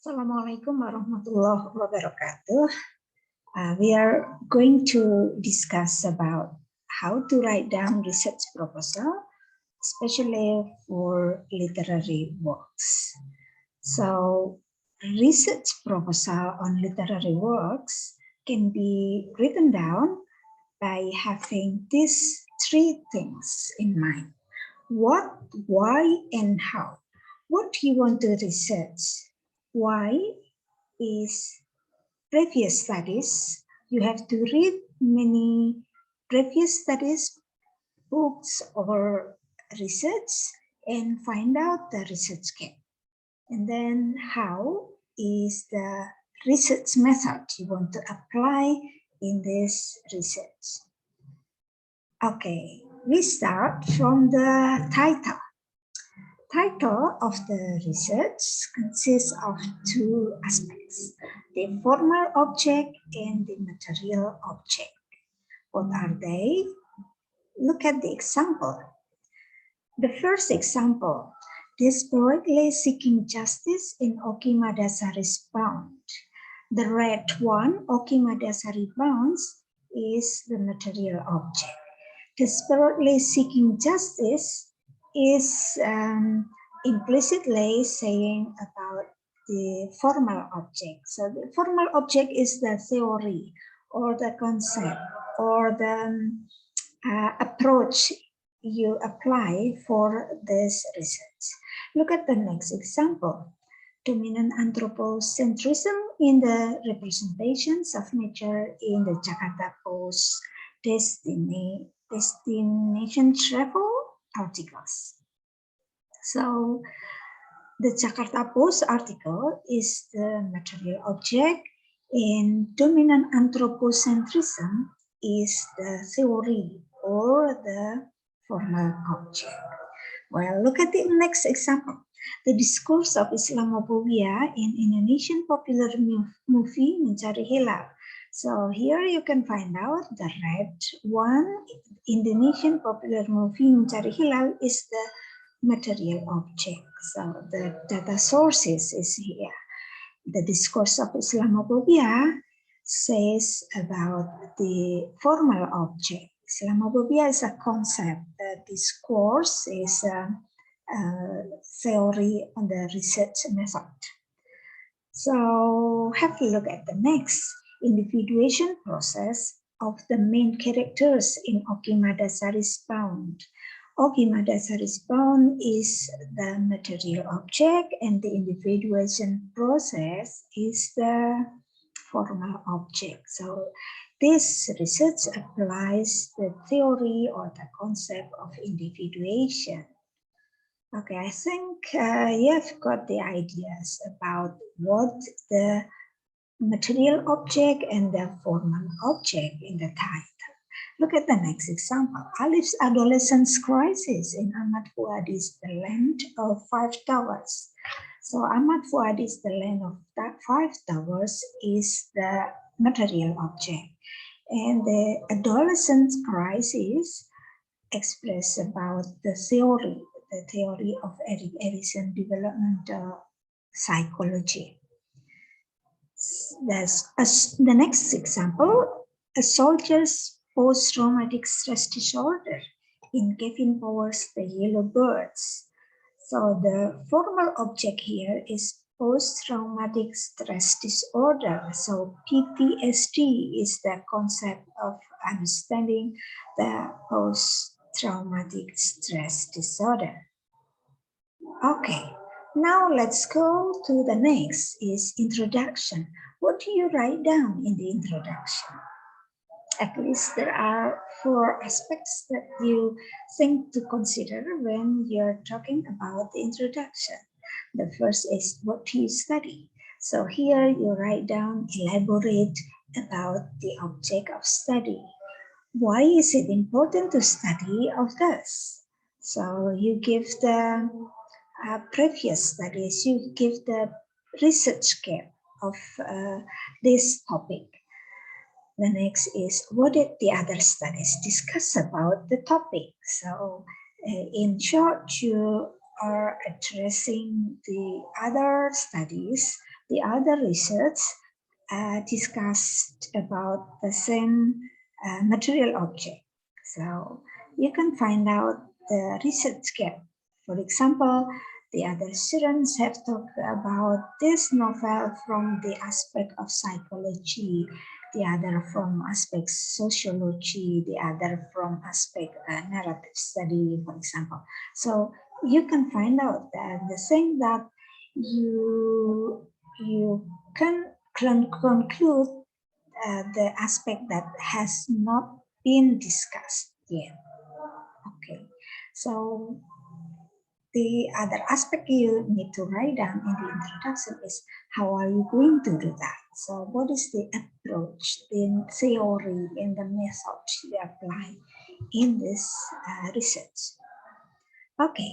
Assalamualaikum warahmatullahi wabarakatuh. We are going to discuss about how to write down research proposal, especially for literary works. So, research proposal on literary works can be written down by having these three things in mind: what, why, and how. What do you want to research? Why is previous studies. You have to read many previous studies, books, or research and find out the research gap. And then how is the research method you want to apply in this research. Okay, we start from the title. Title of the research consists of two aspects: the formal object and the material object. What are they? Look at the example. The first example: desperately seeking justice in Oki Madasari's bound. The red one, Oki Madasari bounds, is the material object. Desperately seeking justice is implicitly saying about the formal object. So the formal object is the theory or the concept or the approach you apply for this research. Look at the next example. Dominant anthropocentrism in the representations of nature in the Jakarta Post destination travel articles. So the Jakarta Post article is the material object and dominant anthropocentrism is the theory or the formal object. Well, look at the next example. The discourse of Islamophobia in Indonesian popular movie Mencari Hilal. So here you can find out the red one, Indonesian popular movie Mencari Hilal is the material object. So the data sources is here. The discourse of Islamophobia says about the formal object. Islamophobia is a concept. The discourse is a theory on the research method. So have a look at the next individuation process of the main characters in Oki Madasari's bound. Oki Madasari's bound is the material object and the individuation process is the formal object. So this research applies the theory or the concept of individuation. Okay, I think you've got the ideas about what the material object and the formal object in the title. Look at the next example. Alif's adolescence crisis in Ahmad Fuadi's The Land of Five Towers. So Ahmad Fuadi's The Land of Five Towers is the material object. And the adolescence crisis express about the theory of Erik Erikson developmental psychology. The next example, a soldier's post-traumatic stress disorder in Kevin Powers' The Yellow Birds. So the formal object here is post-traumatic stress disorder. So PTSD is the concept of understanding the post-traumatic stress disorder. Okay, now let's go to the next is introduction. What do you write down in the introduction? At least there are 4 aspects that you think to consider when you're talking about the introduction. The first is what do you study? So here you write down, elaborate about the object of study. Why is it important to study of this? So you give the previous studies, you give the research gap of this topic. The next is what did the other studies discuss about the topic? So in short, you are addressing the other studies, the other research discussed about the same material object. So you can find out the research gap. For example, the other students have talked about this novel from the aspect of psychology, the other from aspect sociology, the other from aspect narrative study, for example. So you can find out that the thing that you can conclude the aspect that has not been discussed yet. Okay, so the other aspect you need to write down in the introduction is how are you going to do that? So what is the approach, the theory, and the method you apply in this research? Okay,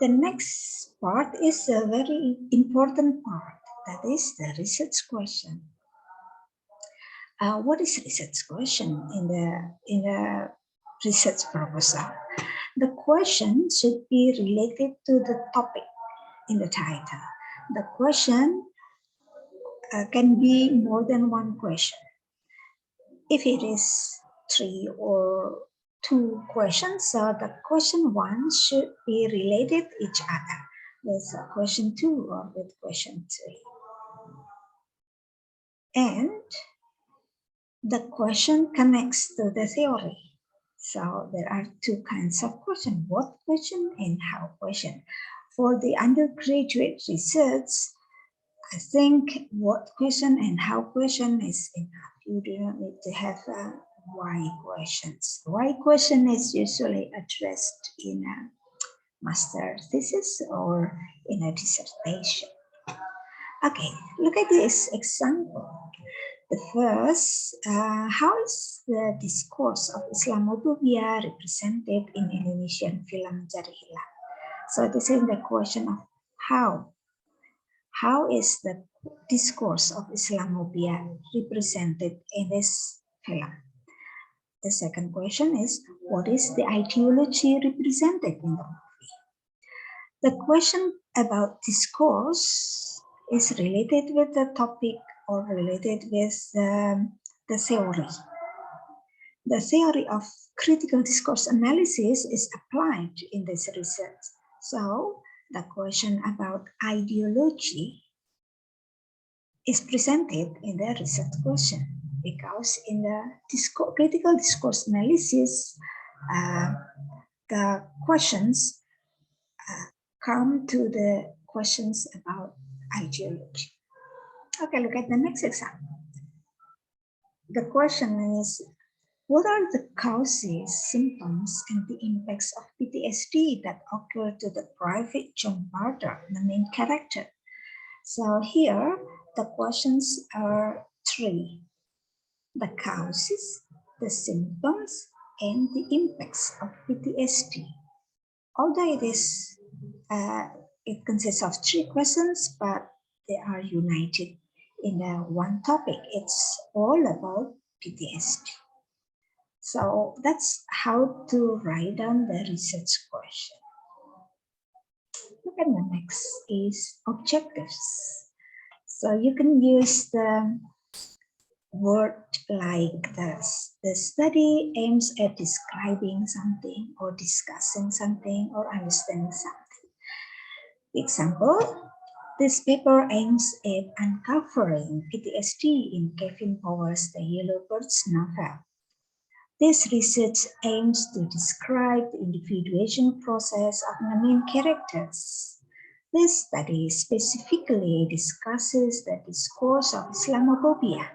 the next part is a very important part, that is the research question. What is research question in the research proposal? The question should be related to the topic in the title. The question can be more than one question. If it is 3 or 2 questions, so the question 1 should be related each other with question 2 or with question 3. And the question connects to the theory. So there are 2 kinds of question, what question and how question. For the undergraduate research, I think what question and how question is enough. You do not need to have why questions. Why question is usually addressed in a master thesis or in a dissertation. Okay, look at this example. The first, how is the discourse of Islamophobia represented in Indonesian film Jari Hilang? So this is the question of how. How is the discourse of Islamophobia represented in this film? The second question is, what is the ideology represented in the movie? The question about discourse is related with the topic or related with the theory. The theory of critical discourse analysis is applied in this research. So the question about ideology is presented in the research question because in the critical discourse analysis, the questions come to the questions about ideology. Okay, look at the next example. The question is, what are the causes, symptoms, and the impacts of PTSD that occur to the private John Barter, the main character? So here, the questions are 3. The causes, the symptoms, and the impacts of PTSD. Although it consists of 3 questions, but they are united in one topic. It's all about PTSD. So that's how to write down the research question. Look at the next is objectives. So you can use the word like this. The study aims at describing something or discussing something or understanding something. Example, this paper aims at uncovering PTSD in Kevin Powers' The Yellow Birds novel. This research aims to describe the individuation process of the main characters. This study specifically discusses the discourse of Islamophobia.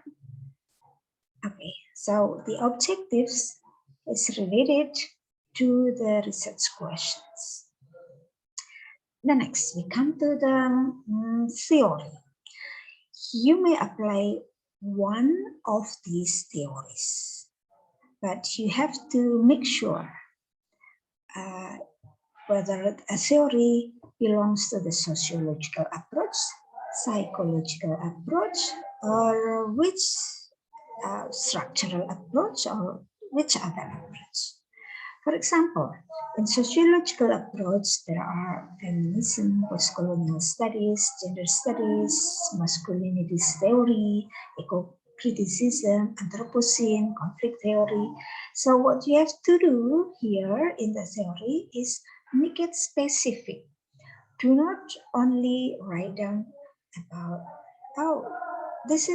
Okay, so the objectives is related to the research questions. The next, we come to the theory. You may apply one of these theories, but you have to make sure whether a theory belongs to the sociological approach, psychological approach, or which structural approach, or which other approach. For example, In sociological approach, there are feminism, post-colonial studies, gender studies, masculinities theory, eco-criticism, Anthropocene, conflict theory. So what you have to do here in the theory is make it specific. Do not only write down about, oh, this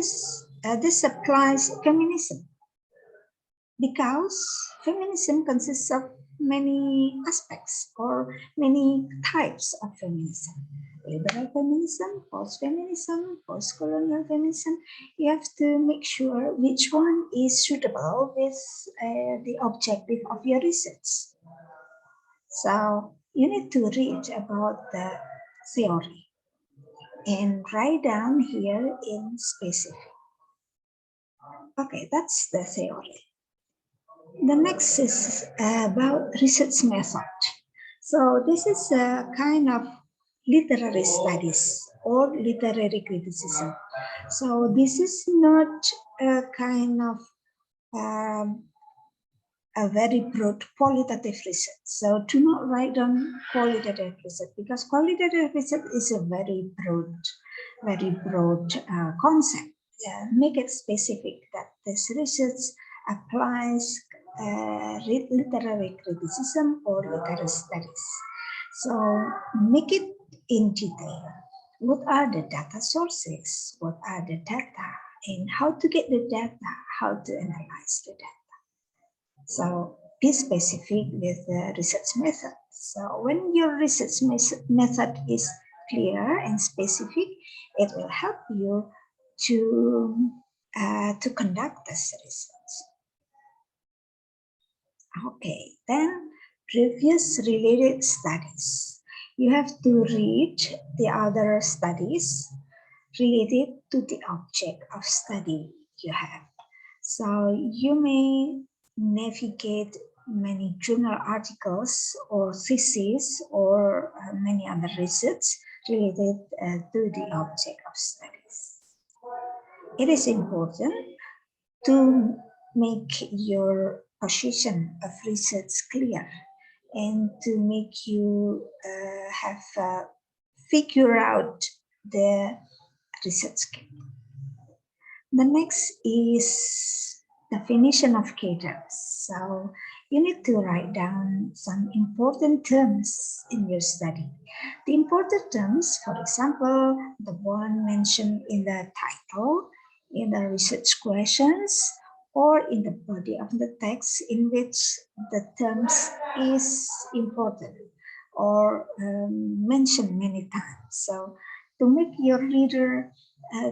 applies feminism, because feminism consists of many aspects or many types of feminism. Liberal feminism, post-feminism, post-colonial feminism. You have to make sure which one is suitable with the objective of your research. So you need to read about the theory and write down here in specific. Okay, that's the theory. The next is about research method. So this is a kind of literary studies or literary criticism. So this is not a kind of a very broad qualitative research. So do not write down qualitative research, because qualitative research is a very broad concept. Make it specific that this research applies literary criticism or literary studies. So make it in detail. What are the data sources? What are the data? And how to get the data? How to analyze the data? So be specific with the research method. So when your research method is clear and specific, it will help you to conduct this research. Okay, then previous related studies. You have to read the other studies related to the object of study you have. So you may navigate many journal articles or theses or many other research related to the object of studies. It is important to make your position of research clear and to make you figure out the research scheme. The next is definition of keyterms. So you need to write down some important terms in your study. The important terms, for example, the one mentioned in the title, in the research questions, or in the body of the text in which the terms is important or mentioned many times. So to make your reader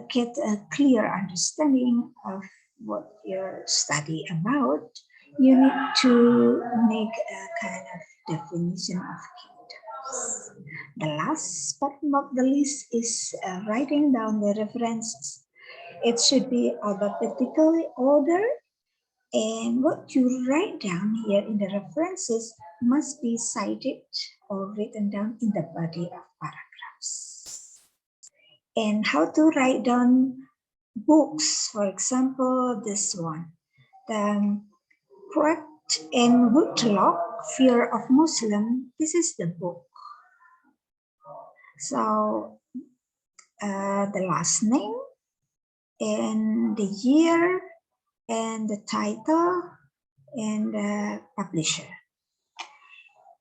get a clear understanding of what you're studying about, you need to make a kind of definition of keyterms. The last but not the least is writing down the references. It should be alphabetically ordered, and what you write down here in the references must be cited or written down in the body of paragraphs. And how to write down books, for example, this one, the Correct and Woodlock, Fear of Muslim. This is the book. So the last name and the year and the title and the publisher.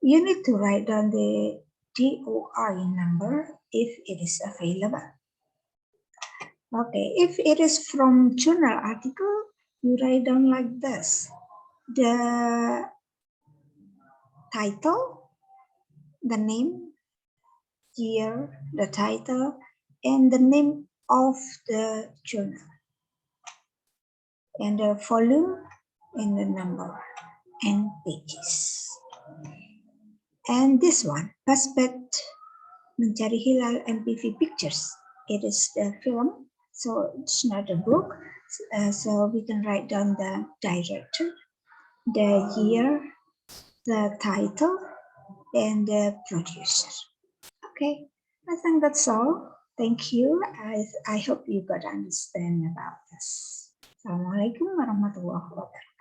You need to write down the DOI number if it is available. Okay, if it is from journal article, you write down like this. The title, the name, year, the title, and the name of the journal, and the volume, and the number, and pages. And this one, Pasbet Mencari Hilal MPV Pictures. It is the film, so it's not a book. So we can write down the director, the year, the title, and the producer. Okay, I think that's all. Thank you. I hope you got understand about this. Assalamualaikum warahmatullahi wabarakatuh.